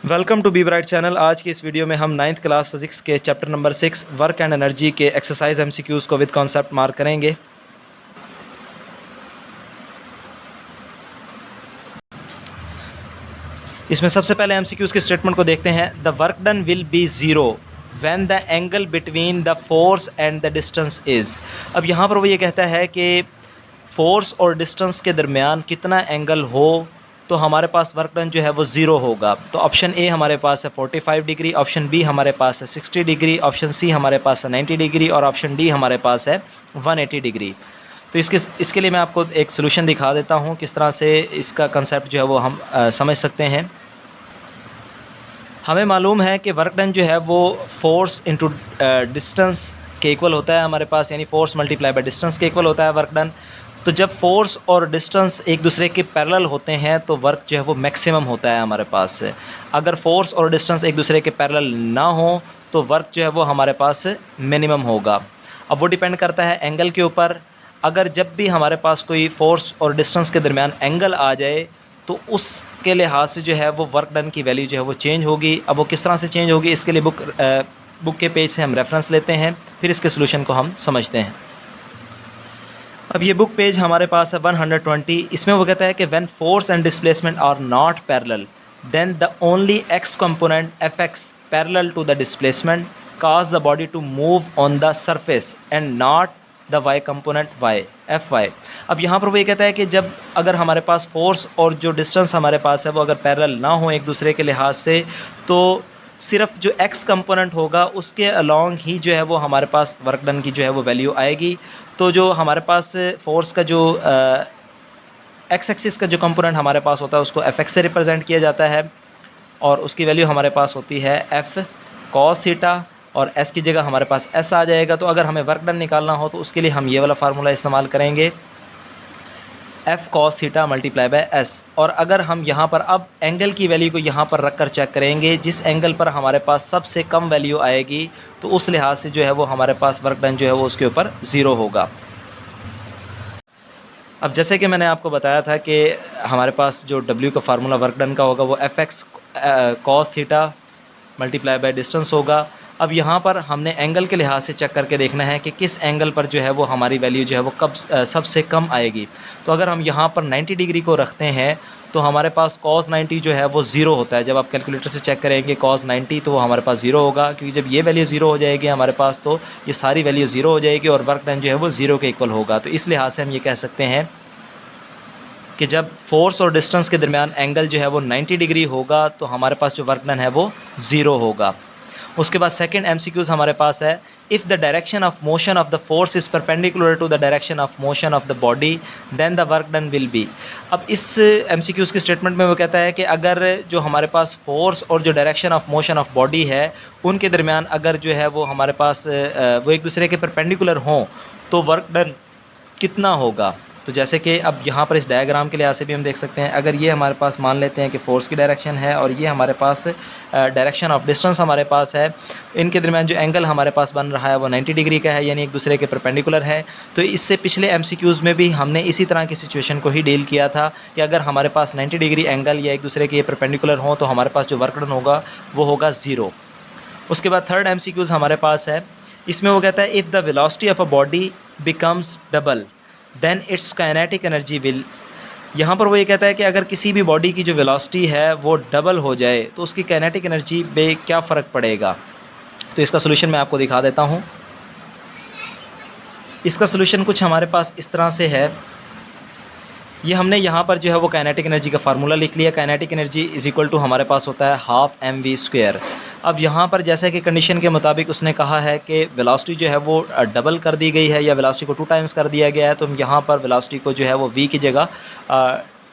Welcome to Be Bright channel. आज की इस वीडियो में हम 9th क्लास फिजिक्स के chapter number 6 work and energy के एक्सरसाइज एमसीक्यूज़ को विद कॉन्सेप्ट मार्क करेंगे। इसमें सबसे पहले एमसीक्यूज़ के स्टेटमेंट को देखते हैं। The work done will be zero when the angle between the force and the distance is. अब यहाँ पर वो ये कहता है कि फोर्स और डिस्टेंस के दरमियान कितना एंगल हो तो हमारे पास वर्क डन जो है वो ज़ीरो होगा। तो ऑप्शन ए हमारे पास है 45 डिग्री, ऑप्शन बी हमारे पास है 60 डिग्री, ऑप्शन सी हमारे पास है 90 डिग्री और ऑप्शन डी हमारे पास है 180 डिग्री। तो इसके लिए मैं आपको एक सोल्यूशन दिखा देता हूँ किस तरह से इसका कंसेप्ट जो है वो हम समझ सकते हैं। हमें मालूम है कि वर्क डन जो है वो फोर्स इंटू डिस्टेंस के इक्वल होता है हमारे पास, यानी फोर्स मल्टीप्लाई बाय डिस्टेंस के इक्वल होता है वर्क डन। तो जब फोर्स और डिस्टेंस एक दूसरे के पैरेलल होते हैं तो वर्क जो है वो मैक्सिमम होता है हमारे पास से। अगर फोर्स और डिस्टेंस एक दूसरे के पैरेलल ना हो तो वर्क जो है वो हमारे पास मिनिमम होगा। अब वो डिपेंड करता है एंगल के ऊपर। अगर जब भी हमारे पास कोई फोर्स और डिस्टेंस के दरमियान एंगल आ जाए तो उसके लिहाज से जो है वो वर्क डन की वैल्यू जो है वो चेंज होगी। अब वो किस तरह से चेंज होगी, इसके लिए बुक के पेज से हम रेफरेंस लेते हैं, फिर इसके सोल्यूशन को हम समझते हैं। अब ये बुक पेज हमारे पास है 120। इसमें वो कहता है कि when force and displacement are not parallel then the only X component F X parallel to the displacement cause the body to move on the surface and not the Y component Y F Y. अब यहाँ पर वो ये कहता है कि जब अगर हमारे पास फोर्स और जो डिस्टेंस हमारे पास है वो अगर पैरेलल ना हो एक दूसरे के लिहाज से तो सिर्फ जो एक्स कंपोनेंट होगा उसके अलॉन्ग ही जो है वो हमारे पास वर्क डन की जो है वो वैल्यू आएगी। तो जो हमारे पास फोर्स का जो एक्स एक्सिस का जो कंपोनेंट हमारे पास होता है उसको एफ एक्स से रिप्रेजेंट किया जाता है और उसकी वैल्यू हमारे पास होती है एफ कॉस थीटा और एस की जगह हमारे पास एस आ जाएगा। तो अगर हमें वर्क डन निकालना हो तो उसके लिए हम ये वाला फार्मूला इस्तेमाल करेंगे F cos theta multiply by S. और अगर हम यहाँ पर अब एंगल की वैल्यू को यहाँ पर रख कर चेक करेंगे, जिस एंगल पर हमारे पास सबसे कम वैल्यू आएगी तो उस लिहाज से जो है वो हमारे पास वर्क डन जो है वो उसके ऊपर ज़ीरो होगा। अब जैसे कि मैंने आपको बताया था कि हमारे पास जो W का फार्मूला वर्क डन का होगा वो F x cos theta multiply by distance होगा। अब यहाँ पर हमने एंगल के लिहाज से चेक करके देखना है कि किस एंगल पर जो है वो हमारी वैल्यू जो है वो कब सबसे कम आएगी। तो अगर हम यहाँ पर 90 डिग्री को रखते हैं तो हमारे पास cos 90 जो है वो ज़ीरो होता है। जब आप कैलकुलेटर से चेक करेंगे cos 90 तो वो हमारे पास ज़ीरो होगा, क्योंकि जब ये वैल्यू ज़ीरो हो जाएगी हमारे पास तो ये सारी वैल्यू ज़ीरो हो जाएगी और वर्क डन जो है वो ज़ीरो के इक्वल होगा। तो इस लिहाज से हम ये कह सकते हैं कि जब फोर्स और डिस्टेंस के दरमियान एंगल जो है वो 90 डिग्री होगा तो हमारे पास जो वर्क डन है वो ज़ीरो होगा। उसके बाद सेकंड एमसीक्यूज हमारे पास है if the direction of motion of the force is perpendicular to the direction of motion of the body then the work done will be. अब इस एमसीक्यूज के स्टेटमेंट में वो कहता है कि अगर जो हमारे पास फोर्स और जो direction of motion of body है उनके दरमियान अगर जो है वो हमारे पास वो एक दूसरे के परपेंडिकुलर हों तो वर्क डन कितना होगा। तो जैसे कि अब यहाँ पर इस डायग्राम के लिहाज से भी हम देख सकते हैं, अगर ये हमारे पास मान लेते हैं कि फोर्स की डायरेक्शन है और ये हमारे पास डायरेक्शन ऑफ डिस्टेंस हमारे पास है, इनके दरमियान जो एंगल हमारे पास बन रहा है वो 90 डिग्री का है, यानी एक दूसरे के परपेंडिकुलर है। तो इससे पिछले एमसीक्यूज़ में भी हमने इसी तरह की सिचुएशन को ही डील किया था कि अगर हमारे पास 90 डिग्री एंगल या एक दूसरे के परपेंडिकुलर हों तो हमारे पास जो वर्क डन होगा वो होगा ज़ीरो। उसके बाद थर्ड एमसीक्यूज़ हमारे पास है, इसमें वो कहता है if the velocity of a body becomes double then its kinetic energy will. यहाँ पर वो ये कहता है कि अगर किसी भी बॉडी की जो वेलोसिटी है वो डबल हो जाए तो उसकी काइनेटिक एनर्जी पे क्या फ़र्क पड़ेगा। तो इसका सोल्यूशन मैं आपको दिखा देता हूँ। इसका सोल्यूशन कुछ हमारे पास इस तरह से है, ये हमने यहाँ पर जो है वो काइनेटिक एनर्जी का फार्मूला लिख लिया। Kinetic energy is equal to हमारे पास होता है हाफ mv²। अब यहाँ पर जैसे कि कंडीशन के मुताबिक उसने कहा है कि वेलोसिटी जो है वो डबल कर दी गई है या वेलोसिटी को 2 टाइम्स कर दिया गया है, तो हम यहाँ पर वेलोसिटी को जो है वो v की जगह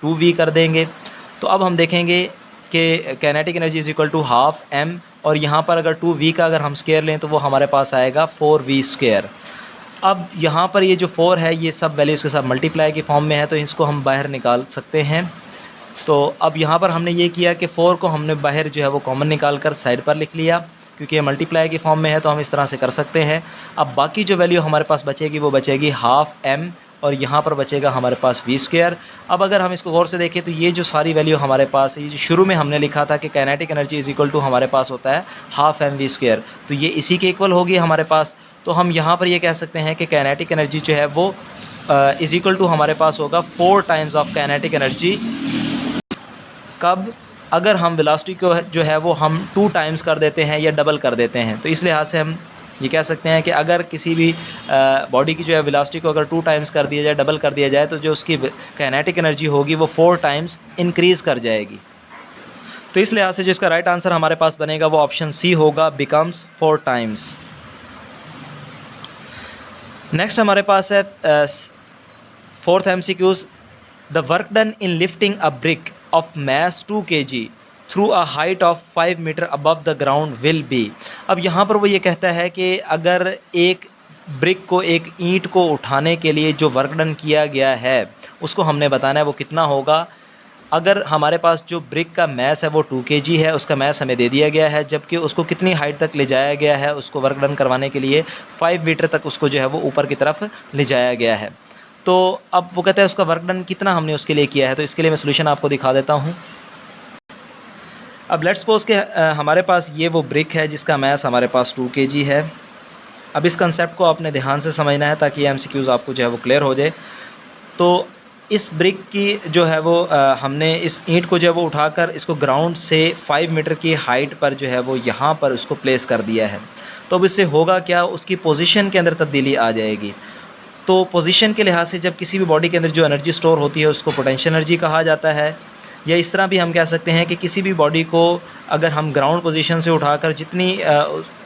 2v कर देंगे। तो अब हम देखेंगे कि kinetic energy is equal to half m और यहाँ पर अगर 2v का अगर हम स्क्वायर लें तो वो हमारे पास आएगा 4v²। अब यहाँ पर ये जो 4 है ये सब वैल्यूज़ के साथ मल्टीप्लाई की फॉर्म में है तो इसको हम बाहर निकाल सकते हैं। तो अब यहाँ पर हमने ये किया कि 4 को हमने बाहर जो है वो कॉमन निकाल कर साइड पर लिख लिया, क्योंकि ये मल्टीप्लाई की फॉर्म में है तो हम इस तरह से कर सकते हैं। अब बाकी जो वैल्यू हमारे पास बचेगी वो बचेगी हाफ m और यहाँ पर बचेगा हमारे पास v²। अब अगर हम इसको गौर से देखें तो ये जो सारी वैल्यू हमारे पास है, ये जो शुरू में हमने लिखा था कि kinetic energy is equal to हमारे पास होता है हाफ mv², तो ये इसी के इक्वल होगी हमारे पास। तो हम यहाँ पर ये कह सकते हैं कि काइनेटिक एनर्जी जो है वो इज़ इक्वल टू हमारे पास होगा 4 टाइम्स ऑफ काइनेटिक एनर्जी। कब? अगर हम वेलोसिटी को जो है वो हम 2 टाइम्स कर देते हैं या डबल कर देते हैं। तो इस लिहाज से हम ये कह सकते हैं कि अगर किसी भी बॉडी की जो है वेलोसिटी को अगर 2 टाइम्स कर दिया जाए, डबल कर दिया जाए, तो जो उसकी काइनेटिक एनर्जी होगी वो 4 टाइम्स इंक्रीज़ कर जाएगी। तो इस लिहाज से जो इसका राइट आंसर हमारे पास बनेगा वो ऑप्शन सी होगा, बिकम्स 4 टाइम्स। नेक्स्ट हमारे पास है 4th MCQs। The work done in lifting a brick of mass 2 kg through a height of 5 metre above the ground will be. अब यहाँ पर वो ये कहता है कि अगर एक ब्रिक को, एक ईंट को उठाने के लिए जो वर्क डन किया गया है उसको हमने बताना है वो कितना होगा। अगर हमारे पास जो ब्रिक का मैस है वो 2 kg है, उसका मैस हमें दे दिया गया है, जबकि उसको कितनी हाइट तक ले जाया गया है, उसको वर्क डन करवाने के लिए 5 मीटर तक उसको जो है वो ऊपर की तरफ ले जाया गया है। तो अब वो कहता है उसका वर्क डन कितना हमने उसके लिए किया है। तो इसके लिए मैं सोल्यूशन आपको दिखा देता हूँ। अब लेट्स सपोज के हमारे पास ये वो ब्रिक है जिसका मैस हमारे पास 2 kg है। अब इस कंसेप्ट को आपने ध्यान से समझना है ताकि ये MCQs आपको जो है वो क्लियर हो जाए। तो इस ब्रिक की जो है वो हमने इस ईंट को जो है वो उठाकर इसको ग्राउंड से 5 मीटर की हाइट पर जो है वो यहाँ पर उसको प्लेस कर दिया है। तो अब इससे होगा क्या, उसकी पोजीशन के अंदर तब्दीली आ जाएगी। तो पोजीशन के लिहाज से जब किसी भी बॉडी के अंदर जो एनर्जी स्टोर होती है उसको पोटेंशियल एनर्जी कहा जाता है। या इस तरह भी हम कह सकते हैं कि किसी भी बॉडी को अगर हम ग्राउंड पोजीशन से उठाकर जितनी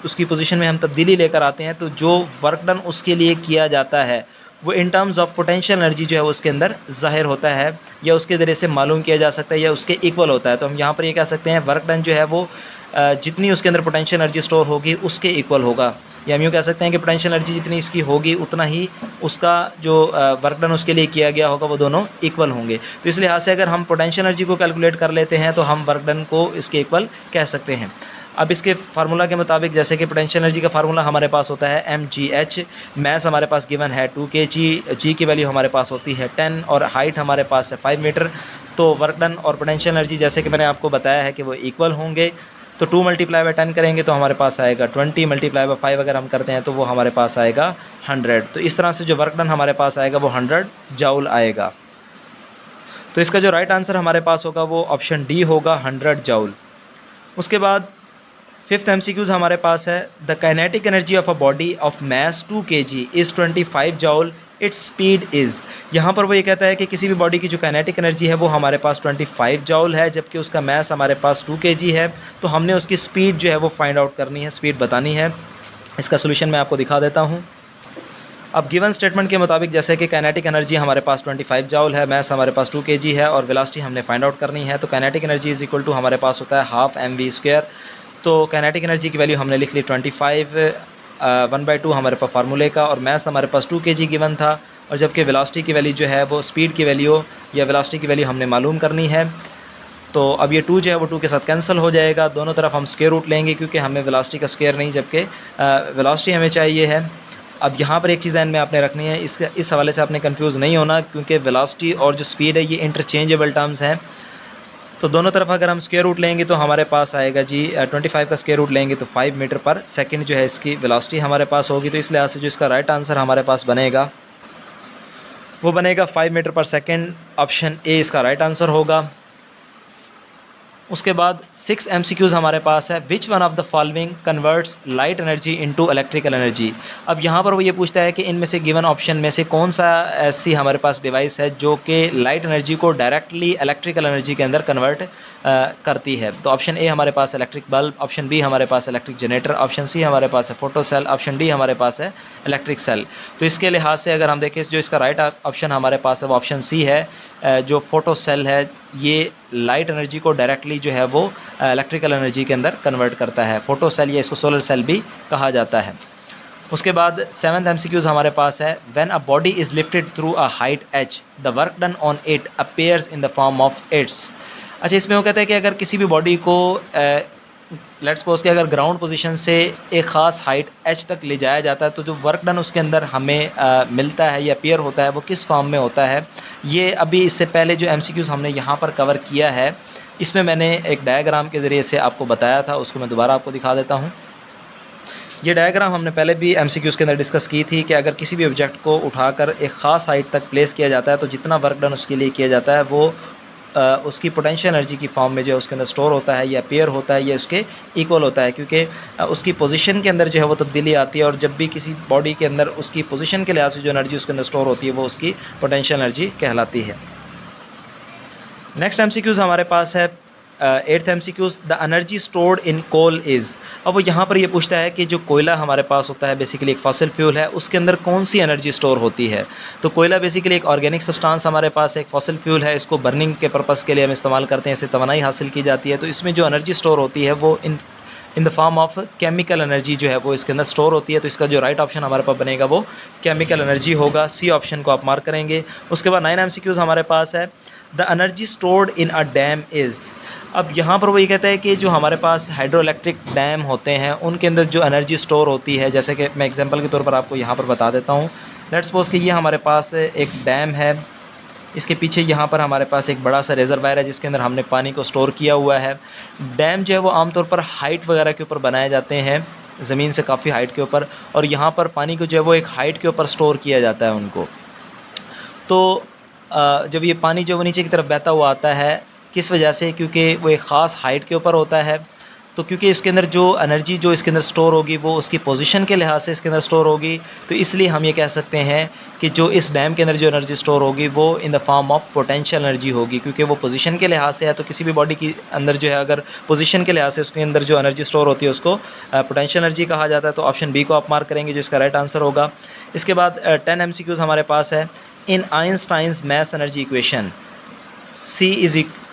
उसकी पोजीशन में हम तब्दीली लेकर आते हैं तो जो वर्क डन उसके लिए किया जाता है वो in terms of potential energy जो है उसके अंदर ज़ाहिर होता है या उसके ज़रिए से मालूम किया जा सकता है या उसके इक्वल होता है। तो हम यहाँ पर ये कह सकते हैं वर्क डन जो है वो जितनी उसके अंदर पोटेंशियल एनर्जी स्टोर होगी उसके इक्वल होगा। या हम यूँ कह सकते हैं कि पोटेंशियल एनर्जी जितनी इसकी होगी उतना ही उसका जो वर्क डन उसके लिए किया गया होगा वो दोनों इक्वल होंगे। तो इस लिहाज से अगर हम पोटेंशियल एनर्जी को कैलकुलेट कर लेते हैं तो हम वर्क डन को इसके इक्वल कह सकते हैं। अब इसके फार्मूला के मुताबिक जैसे कि पोटेंशियल एनर्जी का फार्मूला हमारे पास होता है mgh, मैस हमारे पास गिवन है 2 kg, g की वैल्यू हमारे पास होती है 10 और हाइट हमारे पास है 5 मीटर। तो वर्क डन और पोटेंशियल एनर्जी जैसे कि मैंने आपको बताया है कि वो इक्वल होंगे। तो 2 मल्टीप्लाई बाय 10 करेंगे तो हमारे पास आएगा 20, मल्टीप्लाई बाय 5 अगर हम करते हैं तो वो हमारे पास आएगा 100। तो इस तरह से जो वर्क डन हमारे पास आएगा वो 100 जूल आएगा। तो इसका जो राइट आंसर हमारे पास होगा वो ऑप्शन डी होगा, 100 जूल। उसके बाद 5th MCQs हमारे पास है the kinetic energy of a body of mass 2 kg is 25 joule, its speed is. यहाँ पर वो ये कहता है कि किसी भी बॉडी की जो काइनेटिक एनर्जी है वो हमारे पास 25 जूल है, जबकि उसका मैस हमारे पास 2 kg है। तो हमने उसकी स्पीड जो है वो फाइंड आउट करनी है, स्पीड बतानी है। इसका सोल्यूशन मैं आपको दिखा देता हूँ। अब गिवन स्टेटमेंट के मुताबिक जैसे कि काइनेटिक एनर्जी हमारे पास 25 जूल है, मैस हमारे पास 2 kg है और वेलोसिटी हमने फाइंड आउट करनी है। तो kinetic energy is equal to हमारे पास होता है हाफ mv²। तो काइनेटिक एनर्जी की वैल्यू हमने लिख ली 25 1/2 हमारे पास फार्मूले का, और मैस हमारे पास 2 kg गिवन था। और जबकि वेलोसिटी की वैल्यू जो है वो स्पीड की वैल्यू या वेलोसिटी की वैल्यू हमने मालूम करनी है। तो अब ये 2 जो है वो 2 के साथ कैंसिल हो जाएगा, दोनों तरफ हम स्क्वायर रूट लेंगे क्योंकि हमें वेलोसिटी का स्क्वायर नहीं जबकि वेलोसिटी हमें चाहिए है। अब यहाँ पर एक चीज़ ध्यान में आपने रखनी है, इस हवाले से आपने कंफ्यूज नहीं होना क्योंकि वेलोसिटी और जो स्पीड है ये इंटरचेंजेबल टर्म्स हैं। तो दोनों तरफ अगर हम स्क्वायर रूट लेंगे तो हमारे पास आएगा जी 25 का स्क्वायर रूट लेंगे तो 5 मीटर पर सेकंड जो है इसकी वेलोसिटी हमारे पास होगी। तो इस लिहाज से जो इसका राइट आंसर हमारे पास बनेगा वो बनेगा 5 मीटर पर सेकंड, ऑप्शन ए इसका राइट आंसर होगा। उसके बाद 6 MCQs हमारे पास है which one of the following converts light energy into electrical energy. अब यहाँ पर वो ये पूछता है कि इनमें से गिवन ऑप्शन में से कौन सा ऐसी हमारे पास डिवाइस है जो कि लाइट एनर्जी को डायरेक्टली इलेक्ट्रिकल एनर्जी के अंदर कन्वर्ट करती है। तो ऑप्शन ए हमारे पास इलेक्ट्रिक बल्ब, ऑप्शन बी हमारे पास इलेक्ट्रिक जनरेटर, ऑप्शन सी हमारे पास है फोटो सेल, ऑप्शन डी हमारे पास है इलेक्ट्रिक सेल। तो इसके लिहाज से अगर हम देखें जो इसका राइट ऑप्शन हमारे पास है वो ऑप्शन सी है, जो फोटो सेल है ये लाइट एनर्जी को डायरेक्टली जो है वो इलेक्ट्रिकल एनर्जी के अंदर कन्वर्ट करता है। फोटो सेल या इसको सोलर सेल भी कहा जाता है। उसके बाद 7th MCQs हमारे पास है when a body is lifted through a height h the work done on it appears in the form of its. अच्छा, इसमें वो कहते हैं कि अगर किसी भी बॉडी को लेट्स सपोज कि अगर ग्राउंड पोजीशन से एक ख़ास हाइट h तक ले जाया जाता है तो जो वर्क डन उसके अंदर हमें मिलता है या अपीयर होता है वो किस फॉर्म में होता है। ये अभी इससे पहले जो MCQs हमने यहाँ पर कवर किया है इसमें मैंने एक डायग्राम के ज़रिए से आपको बताया था, उसको मैं दोबारा आपको दिखा देता हूँ। ये डायग्राम हमने पहले भी MCQs के अंदर डिस्कस की थी कि अगर किसी भी ऑब्जेक्ट को उठाकर एक ख़ास हाइट तक प्लेस किया जाता है तो जितना वर्क डन उसके लिए किया जाता है वो उसकी पोटेंशियल एनर्जी की फॉर्म में जो है उसके अंदर स्टोर होता है या पेयर होता है या उसके इक्वल होता है, क्योंकि उसकी पोजीशन के अंदर जो है वो तब्दीली आती है और जब भी किसी बॉडी के अंदर उसकी पोजीशन के लिहाज से जो एनर्जी उसके अंदर स्टोर होती है वो उसकी पोटेंशियल एनर्जी कहलाती है। नेक्स्ट MCQs हमारे पास है 8th MCQs, the energy stored in coal is. अब वो यहाँ पर ये पूछता है कि जो कोयला हमारे पास होता है बेसिकली एक फॉसिल फ्यूल है, उसके अंदर कौन सी एनर्जी स्टोर होती है। तो कोयला बेसिकली एक ऑर्गेनिक सब्सटेंस हमारे पास एक फॉसिल फ्यूल है, इसको बर्निंग के पर्पज़ के लिए हम इस्तेमाल करते हैं, इससे तवानाई हासिल की जाती है। तो इसमें जो एनर्जी स्टोर होती है वो in the form of chemical energy जो है वो इसके अंदर स्टोर होती है। तो इसका जो राइट ऑप्शन हमारे पास बनेगा वो केमिकल एनर्जी होगा, सी ऑप्शन को आप मार्क करेंगे। उसके बाद 9 MCQs हमारे पास है, the energy stored in a dam is. अब यहाँ पर वो ये कहता है कि जो हमारे पास हाइड्रो इलेक्ट्रिक डैम होते हैं उनके अंदर जो एनर्जी स्टोर होती है, जैसे कि मैं एग्जांपल के तौर पर आपको यहाँ पर बता देता हूँ। लेट्स सपोज कि ये हमारे पास एक डैम है, इसके पीछे यहाँ पर हमारे पास एक बड़ा सा रिजर्वायर है जिसके अंदर हमने पानी को स्टोर किया हुआ है। डैम जो है वो आमतौर पर हाइट वगैरह के ऊपर बनाए जाते हैं, ज़मीन से काफ़ी हाइट के ऊपर, और यहाँ पर पानी को जो है वो एक हाइट के ऊपर स्टोर किया जाता है उनको। तो जब ये पानी जो वो नीचे की तरफ बहता हुआ आता है, किस वजह से, क्योंकि वो एक ख़ास हाइट के ऊपर होता है। तो क्योंकि इसके अंदर जो एनर्जी जो इसके अंदर स्टोर होगी वो उसकी पोजीशन के लिहाज से इसके अंदर स्टोर होगी, तो इसलिए हम ये कह सकते हैं कि जो इस डैम के अंदर जो एनर्जी स्टोर होगी वो in the form of potential energy होगी, क्योंकि वो पोजीशन के लिहाज से है। तो किसी भी बॉडी के अंदर जो है अगर पोजीशन के लिहाज से उसके अंदर जो एनर्जी स्टोर होती है उसको पोटेंशियल एनर्जी कहा जाता है। तो ऑप्शन बी को आप मार्क करेंगे जो इसका राइट आंसर होगा। इसके बाद 10 MCQs हमारे पास है, in Einstein's math energy equation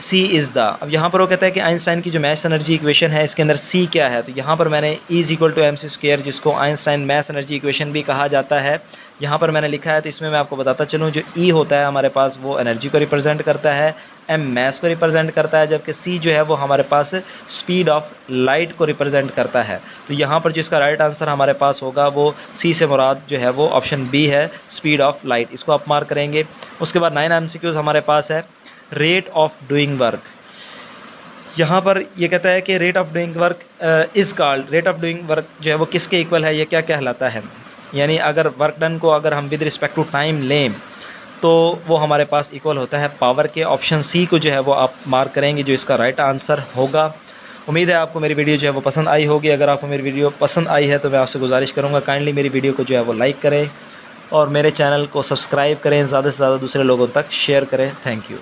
C is the. अब यहाँ पर वो कहता है कि आइंस्टाइन की जो मैथ एनर्जी इक्वेशन है इसके अंदर C क्या है। तो यहाँ पर मैंने E = mc², जिसको आइंस्टाइन मैथ एनर्जी इक्वेशन भी कहा जाता है, यहाँ पर मैंने लिखा है। तो इसमें मैं आपको बताता चलूँ, जो E होता है हमारे पास वो एनर्जी को रिप्रेजेंट करता है, M मैथ को रिप्रेजेंट करता है, जबकि C जो है वो हमारे पास स्पीड ऑफ लाइट को रिप्रेजेंट करता है। तो यहाँ पर जिसका राइट आंसर हमारे पास होगा वो C से मुराद जो है वो ऑप्शन बी है, स्पीड ऑफ लाइट। इसको आप मार्क करेंगे। उसके बाद 9 MCQs हमारे पास है, रेट ऑफ डूइंग वर्क। यहाँ पर ये कहता है कि rate of doing work is called, rate of doing work जो है वो किसके इक्वल है, ये क्या कहलाता है। यानी अगर वर्क डन को अगर हम विद रिस्पेक्ट टू टाइम लें तो वो हमारे पास इक्वल होता है पावर के। ऑप्शन सी को जो है वो आप मार्क करेंगे जो इसका राइट आंसर होगा। उम्मीद है आपको मेरी वीडियो जो है वो पसंद आई होगी। अगर आपको मेरी वीडियो पसंद आई है तो मैं आपसे गुजारिश करूँगा काइंडली मेरी वीडियो को जो है वो लाइक करें और मेरे चैनल को सब्सक्राइब करें, ज़्यादा से ज़्यादा दूसरे लोगों तक शेयर करें। Thank you.